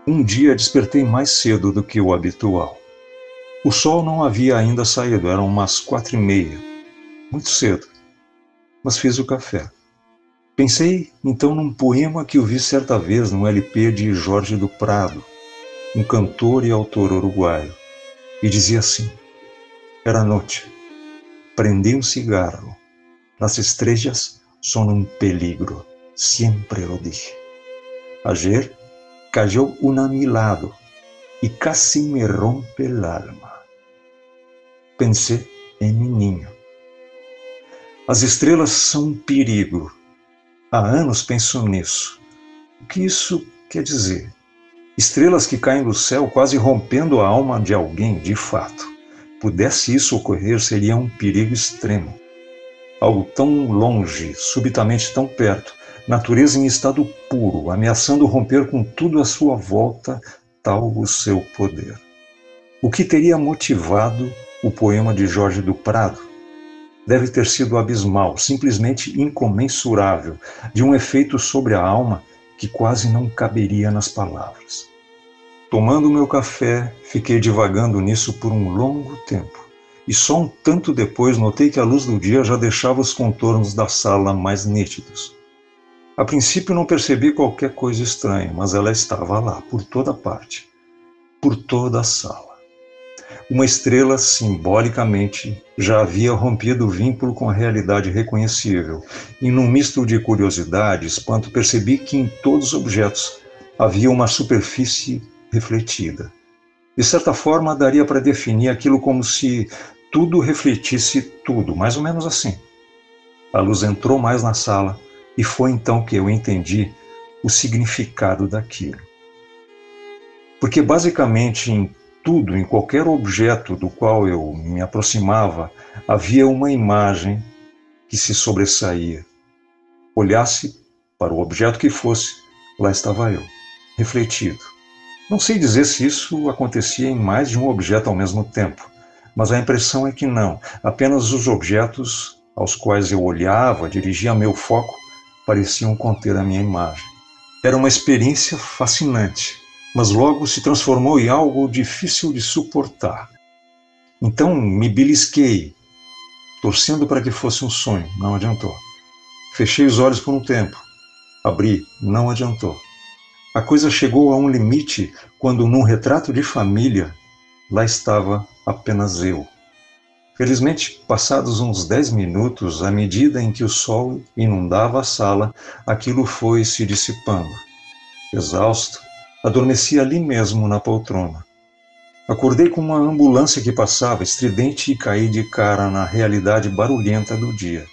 Um dia despertei mais cedo do que o habitual. O sol não havia ainda saído, eram umas 4:30, muito cedo, mas fiz o café. Pensei então num poema que eu vi certa vez num LP de Jorge do Prado, um cantor e autor uruguaio, e dizia assim: Era noite, prendi um cigarro, las estrellas son un peligro, siempre lo dije. Ayer cayó una a mi lado y casi me rompe el alma. Pensei em mi niño. As estrelas são um perigo. Há anos penso nisso. O que isso quer dizer? Estrelas que caem do céu quase rompendo a alma de alguém, de fato. Pudesse isso ocorrer, seria um perigo extremo. Algo tão longe, subitamente tão perto, natureza em estado puro, ameaçando romper com tudo à sua volta, tal o seu poder. O que teria motivado o poema de Jorge do Prado? Deve ter sido abismal, simplesmente incomensurável, de um efeito sobre a alma que quase não caberia nas palavras. Tomando meu café, fiquei divagando nisso por um longo tempo, e só um tanto depois notei que a luz do dia já deixava os contornos da sala mais nítidos. A princípio não percebi qualquer coisa estranha, mas ela estava lá, por toda parte, por toda a sala. Uma estrela, simbolicamente, já havia rompido o vínculo com a realidade reconhecível, e num misto de curiosidade e espanto percebi que em todos os objetos havia uma superfície refletida. De certa forma, daria para definir aquilo como se tudo refletisse tudo, mais ou menos assim. A luz entrou mais na sala e foi então que eu entendi o significado daquilo. Porque basicamente em tudo, em qualquer objeto do qual eu me aproximava, havia uma imagem que se sobressaía. Olhasse para o objeto que fosse, lá estava eu, refletido. Não sei dizer se isso acontecia em mais de um objeto ao mesmo tempo, mas a impressão é que não. Apenas os objetos aos quais eu olhava, dirigia meu foco, pareciam conter a minha imagem. Era uma experiência fascinante, mas logo se transformou em algo difícil de suportar. Então me belisquei, torcendo para que fosse um sonho. Não adiantou. Fechei os olhos por um tempo. Abri. Não adiantou. A coisa chegou a um limite quando, num retrato de família, lá estava apenas eu. Felizmente, passados uns 10 minutos, à medida em que o sol inundava a sala, aquilo foi se dissipando. Exausto, adormeci ali mesmo na poltrona. Acordei com uma ambulância que passava, estridente, e caí de cara na realidade barulhenta do dia.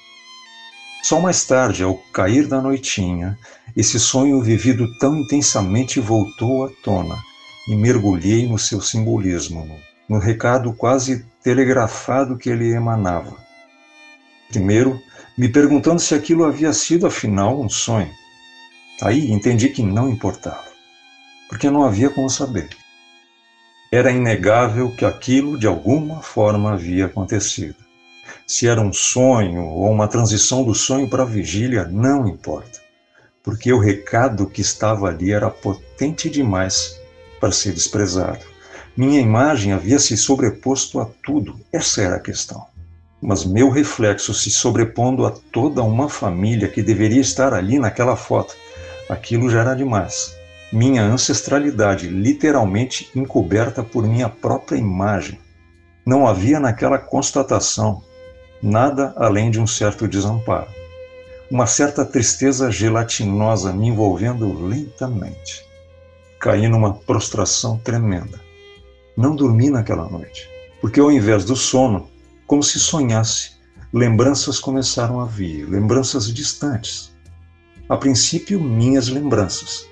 Só mais tarde, ao cair da noitinha, esse sonho vivido tão intensamente voltou à tona e mergulhei no seu simbolismo, no recado quase telegrafado que ele emanava. Primeiro, me perguntando se aquilo havia sido, afinal, um sonho. Aí entendi que não importava, porque não havia como saber. Era inegável que aquilo, de alguma forma, havia acontecido. Se era um sonho ou uma transição do sonho para a vigília, não importa, porque o recado que estava ali era potente demais para ser desprezado. Minha imagem havia se sobreposto a tudo, essa era a questão. Mas meu reflexo se sobrepondo a toda uma família que deveria estar ali naquela foto, aquilo já era demais. Minha ancestralidade literalmente encoberta por minha própria imagem. Não havia naquela constatação nada além de um certo desamparo. Uma certa tristeza gelatinosa me envolvendo lentamente. Caí numa prostração tremenda. Não dormi naquela noite, porque ao invés do sono, como se sonhasse, lembranças começaram a vir, lembranças distantes. A princípio, minhas lembranças,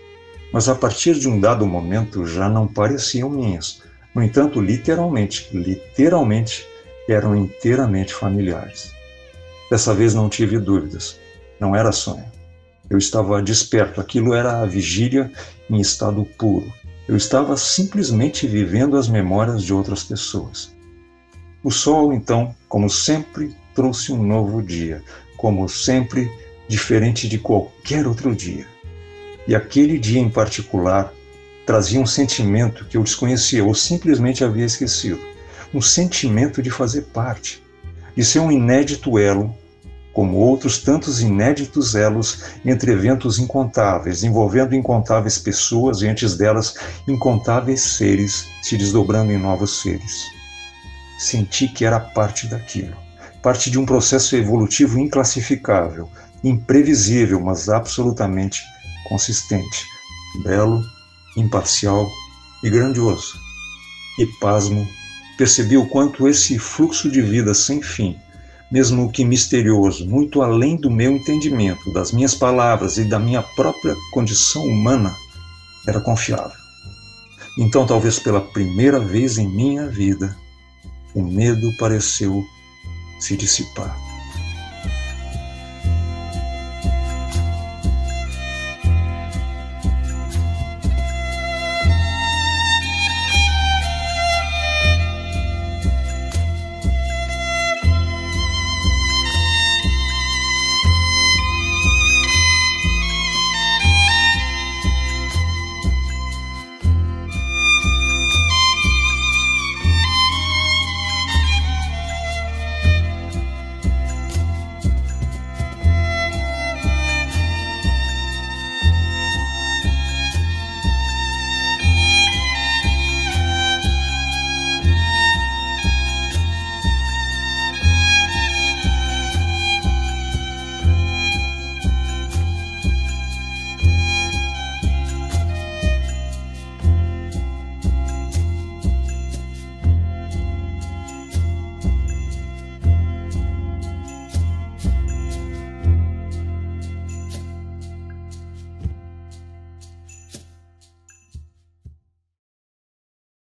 mas a partir de um dado momento já não pareciam minhas. No entanto, literalmente, eram inteiramente familiares. Dessa vez não tive dúvidas. Não era sonho. Eu estava desperto. Aquilo era a vigília em estado puro. Eu estava simplesmente vivendo as memórias de outras pessoas. O sol, então, como sempre, trouxe um novo dia. Como sempre, diferente de qualquer outro dia. E aquele dia em particular trazia um sentimento que eu desconhecia ou simplesmente havia esquecido. Um sentimento de fazer parte, de ser um inédito elo, como outros tantos inéditos elos entre eventos incontáveis, envolvendo incontáveis pessoas e antes delas incontáveis seres se desdobrando em novos seres. Senti que era parte daquilo, parte de um processo evolutivo inclassificável, imprevisível, mas absolutamente consistente, belo, imparcial e grandioso. E pasmo, percebi o quanto esse fluxo de vida sem fim, mesmo que misterioso, muito além do meu entendimento, das minhas palavras e da minha própria condição humana, era confiável. Então, talvez pela primeira vez em minha vida, o medo pareceu se dissipar.